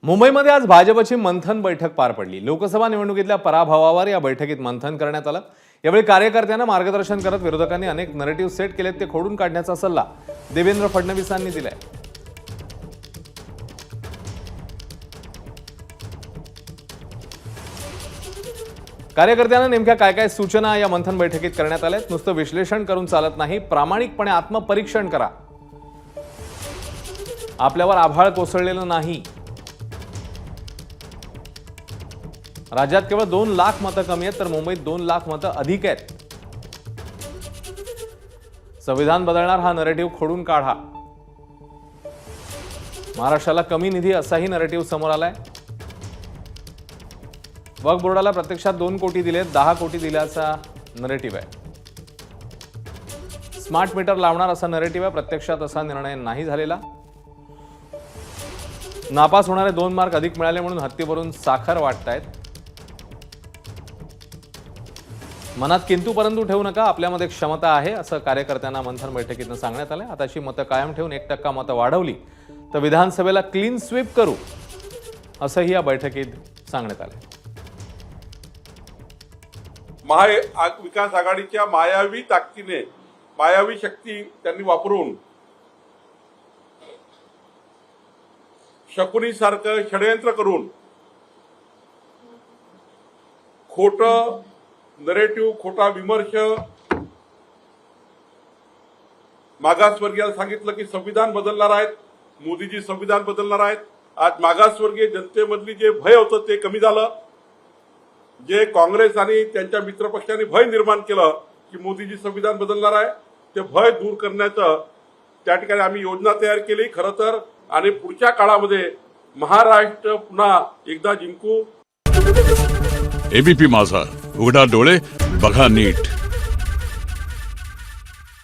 मुंबईमध्ये आज भाजपची मंथन बैठक पार पडली। लोकसभा निवडणुकीतल्या पराभवावर या बैठकीत मंथन करण्यात आलं। यावेळी कार्यकर्त्यांना मार्गदर्शन करत विरोधकांनी अनेक नरेटिव्ह सेट केलेत, ते खोडून काढण्याचा सल्ला देवेंद्र फडणवीसांनी दिलाय। कार्यकर्त्यांना नेमक्या काय काय सूचना या मंथन बैठकीत करण्यात आल्यात? नुसतं विश्लेषण करून चालत नाही, प्रामाणिकपणे आत्मपरीक्षण करा। आपल्यावर आभाळ कोसळलेलं नाही। राज्यात केवळ 2 लाख मतं कमी आहेत, तर मुंबईत 2 लाख मतं अधिक आहेत। संविधान बदलणार हा नरेटिव्ह खोडून काढा। महाराष्ट्राला कमी निधी असाही नरेटिव्ह समोर आलाय। वक्फ बोर्डाला प्रत्यक्षात 2 कोटी दिलेत, 10 कोटी दिल्याचा नरेटिव्ह आहे। स्मार्ट मीटर लावणार असा नरेटिव्ह आहे, प्रत्यक्षात असा निर्णय नाही झालेला। नापास होणारे 2 मार्क अधिक मिळाले म्हणून हत्तीवरून साखर वाटतायत। मनात किंतु परंतु ठेवू नका, आपल्यामध्ये क्षमता आहे असं कार्यकर्त्यांना मंथन बैठकीतून सांगण्यात आलं। आताची मतं कायम ठेवून 1% मतं वाढवली तर विधानसभेला क्लीन स्वीप करू असंही या बैठकीत सांगण्यात आलं। महाविकास आघाडीच्या मायावी ताकदीने, मायावी शक्ती त्यांनी वापरून शकुनीसारखं षडयंत्र करून खोटं नरेटिव्ह, खोटा विमर्श, मागासवर्गीयाला सांगितलं की संविधान बदलणार आहेत, मोदीजी संविधान बदलणार आहेत। आज मागासवर्गीय जनतेमधली जे भय होतं ते कमी झालं। जे काँग्रेस आणि त्यांच्या मित्रपक्षांनी भय निर्माण केलं की मोदीजी संविधान बदलणार आहे, ते भय दूर करण्याचं त्या ठिकाणी आम्ही योजना तयार केली खरं तर। आणि पुढच्या काळामध्ये महाराष्ट्र पुन्हा एकदा जिंकू। एबीपी माझा, उघडा डोळे बघा नीट।